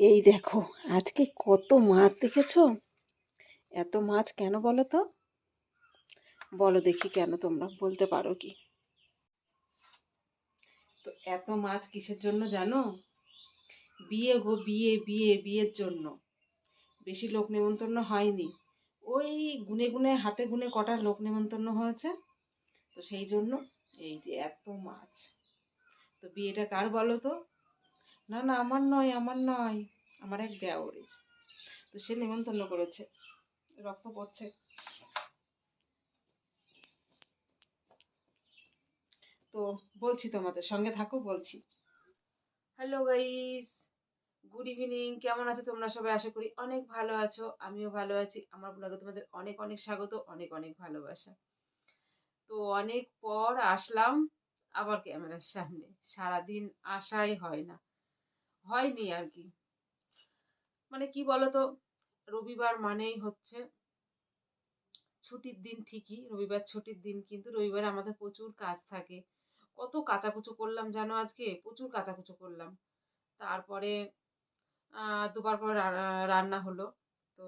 এই দেখো, আজকে কত মাছ দেখেছো? এত মাছ কেন বলো তো? বলো দেখি, কেন তোমরা বলতে পারো কি? তো এত মাছ কিসের জন্য জানো? বিয়ে গো, বিয়ে বিয়ে বিয়ের জন্য। বেশি লোক নেমন্তন্ন হয়নি, ওই গুনে গুনে হাতে গুনে কটা লোক নেমন্তন্ন হয়েছে। তো সেই জন্য এই যে এত মাছ। তো বিয়েটা কার বলো তো? না না, আমার নয়, আমার নয়, আমার এক দেওরের। তো সে নেমন্তন্ন করেছে, রক্ত পড়ছে। তো বলছি, তোমাদের সঙ্গে থাকো, বলছি। Hello guys, good evening. কেমন আছো তোমরা সবাই? আশা করি অনেক ভালো আছো, আমিও ভালো আছি। আমার ব্লগে তোমাদের অনেক অনেক স্বাগত, অনেক অনেক ভালোবাসা। তো অনেক পর আসলাম আবার ক্যামেরার সামনে। সারাদিন আসাই হয় না, হয়নি আর কি। মানে কি বলতো, রবিবার মানেই হচ্ছে ছুটির দিন। ঠিকই রবিবার ছুটির দিন, কিন্তু রবিবার আমাদের প্রচুর কাজ থাকে। কত কাচাকুচো করলাম জানো, আজকে প্রচুর কাচাকুচো করলাম। তারপরে দুবার করে রান্না হলো। তো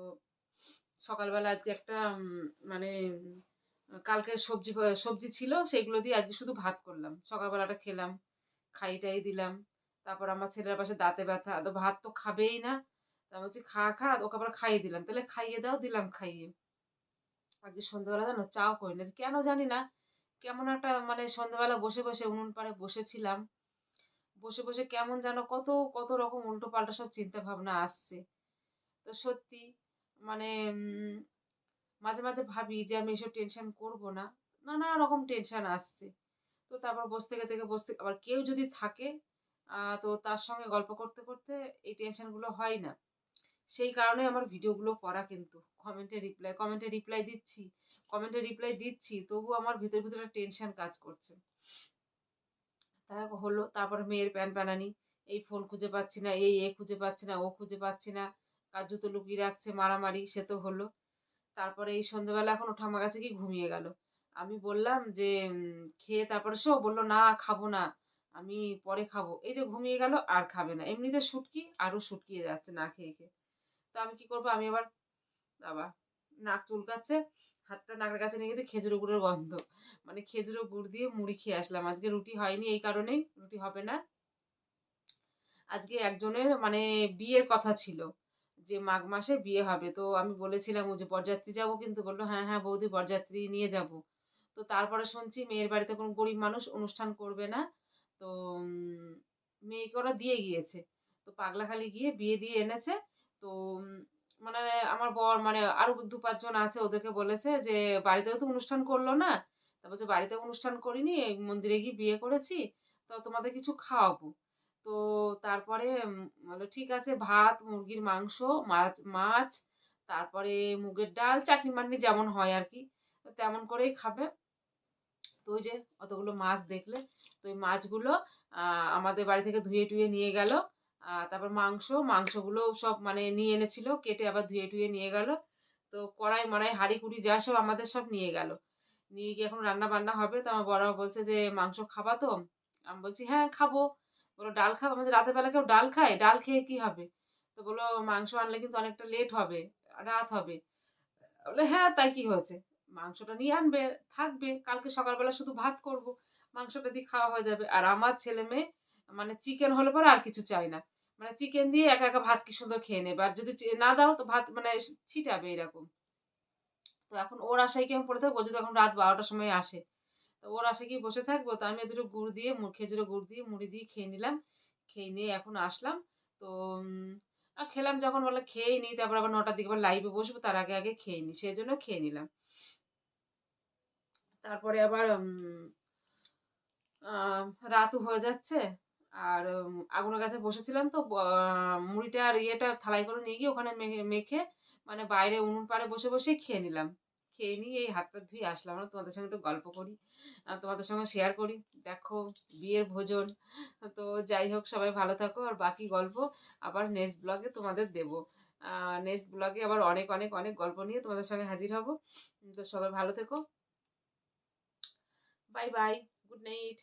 সকালবেলা আজকে একটা মানে কালকের সবজি সবজি ছিল, সেগুলো দিয়ে আজকে শুধু ভাত করলাম। সকালবেলাটা খেলাম, খাইটাই দিলাম। তারপর আমার ছেলের পাশে দাঁতে ব্যথা, তো ভাত তো খাবেই না। তা বলছি খা খা, ওকে আবার খাইয়ে দিলাম। তাহলে খাইয়ে দাও, দিলাম খাইয়ে। আজকে সন্ধ্যাবেলা জানো চাও করি না, কেন জানি না। কেমন একটা মানে সন্ধ্যাবেলা বসে বসে উনুন পাড়ে বসেছিলাম, বসে বসে কেমন যেন কত কত রকম উল্টো পাল্টা সব চিন্তা ভাবনা আসছে। তো সত্যি মানে মাঝে মাঝে ভাবি যে আমি এসব টেনশন করব না, নানা রকম টেনশন আসছে। তো তারপর বসে থেকে থেকে বসতে, আবার কেউ যদি থাকে তো তার সঙ্গে গল্প করতে করতে এই টেনশনগুলো হয় না। সেই কারণে আমার ভিডিওগুলো করা, কিন্তু কমেন্টে রিপ্লাই দিচ্ছি, তবু আমার ভিতর ভিতরে টেনশন কাজ করছে। তাই হলো, তারপরে মেয়ের প্যান প্যানানি, এই ফোন খুঁজে পাচ্ছি না, এ খুঁজে পাচ্ছি না, ও খুঁজে পাচ্ছি না, কার জুতো লুকিয়ে রাখছে, মারামারি, সে তো হলো। তারপরে এই সন্ধ্যাবেলা এখন ওঠা আমার কাছে কি ঘুমিয়ে গেল। আমি বললাম যে খেয়ে তারপরে শো, বললো না খাবো না, আমি পরে খাবো। এই যে ঘুমিয়ে গেল, আর খাবে না। এমনিতে শুটকি, আরো শুটকিয়ে যাচ্ছে না খেয়ে খেয়ে। তো আমি কি করবো, আমি আবার বাবা নাক চুলকাচ্ছে, হাতটা নাকের কাছে নিয়ে গেছে, খেজুর গুড়ের গন্ধ। মানে খেজুরের গুড় দিয়ে মুড়ি খেয়ে আসলাম। আজকে রুটি হয়নি, এই কারণেই রুটি হবে না। আজকে একজনের মানে বিয়ের কথা ছিল, যে মাঘ মাসে বিয়ে হবে। তো আমি বলেছিলাম ও যে বরযাত্রী যাবো, কিন্তু বললো হ্যাঁ হ্যাঁ বৌদি, বরযাত্রী নিয়ে যাব। তো তারপরে শুনছি মেয়ের বাড়িতে কোনো গরিব মানুষ অনুষ্ঠান করবে না। তো মেয়েকে ওরা দিয়ে গিয়েছে। তো পাগলাখালি গিয়ে বিয়ে দিয়ে এনেছে। তো মানে আমার বর মানে আরো দু পাঁচজন আছে, ওদেরকে বলেছে যে বাড়িতেও তো অনুষ্ঠান করলো না। তা বলছে বাড়িতে অনুষ্ঠান করিনি, এই মন্দিরে গিয়ে বিয়ে করেছি, তো তোমাদের কিছু খাওয়াবো। তো তারপরে বললো ঠিক আছে, ভাত, মুরগির মাংস, মাছ মাছ, তারপরে মুগের ডাল, চাটনি মাটনি যেমন হয় আর কি, তো তেমন করেই খাবে। তো ওই যে অতগুলো মাছ দেখলে, তো ওই মাছগুলো আমাদের বাড়ি থেকে ধুয়ে টুয়ে নিয়ে গেল। তারপর মাংসগুলো সব মানে নিয়ে এনেছিল, কেটে আবার ধুয়ে টুয়ে নিয়ে গেল। তো কড়াই মড়াই হাঁড়ি কুড়ি যা সব আমাদের সব নিয়ে গেল। নিয়ে গিয়ে এখন রান্না বান্না হবে। তো আমার বড় বলছে যে মাংস খাবা তো? আমি বলছি হ্যাঁ খাবো। বলো ডাল খাবো? আমাদের রাতের বেলা কেউ ডাল খায়? ডাল খেয়ে কি হবে? তো বললো মাংস আনলে কিন্তু অনেকটা লেট হবে, রাত হবে। বলে হ্যাঁ তাই কি হয়েছে, মাংসটা নিয়ে আনবে, থাকবে, কালকে সকালবেলা শুধু ভাত করব, মাংসটা দিয়ে খাওয়া হয়ে যাবে। আর আমার ছেলে মেয়ে মানে চিকেন হলে পরে আর কিছু চাই না, মানে চিকেন দিয়ে একা একা ভাত কি সুন্দর খেয়ে নেবে। আর যদি না দাও তো ভাত মানে ছিটাবে এরকম। তো এখন ওর আশায় কি আমি পড়ে থাকবো? যদি এখন রাত 12টার সময় আসে, তো ওর আশায় কি বসে থাকবো? তো আমি দুটো গুড় দিয়ে খেজুরের গুড় দিয়ে মুড়ি দিয়ে খেয়ে নিলাম। খেয়ে নিয়ে এখন আসলাম। তো খেলাম যখন, বলে খেয়েই নিই, তারপর আবার 9টার দিকে আবার লাইভে বসবো, তার আগে আগে খেয়ে নিই, সেই জন্য খেয়ে নিলাম। তারপরে আবার রাতও হয়ে যাচ্ছে। আর আগুনের কাছে বসেছিলাম, তো মুড়িটা আর ইয়েটা থালায় করে নিয়ে গিয়ে ওখানে মেখে মানে বাইরে উনুন পাড়ে বসে বসে খেয়ে নিলাম। খেয়ে নিয়ে এই হাতটা ধুয়ে আসলাম, না তোমাদের সঙ্গে একটু গল্প করি, তোমাদের সঙ্গে শেয়ার করি। দেখো বিয়ের ভোজন। তো যাই হোক, সবাই ভালো থাকো, আর বাকি গল্প আবার নেক্সট ব্লগে তোমাদের দেবো। নেক্সট ব্লগে আবার অনেক অনেক অনেক গল্প নিয়ে তোমাদের সঙ্গে হাজির হব। তো সবাই ভালো থেকো, বাই বাই, গুড নাইট।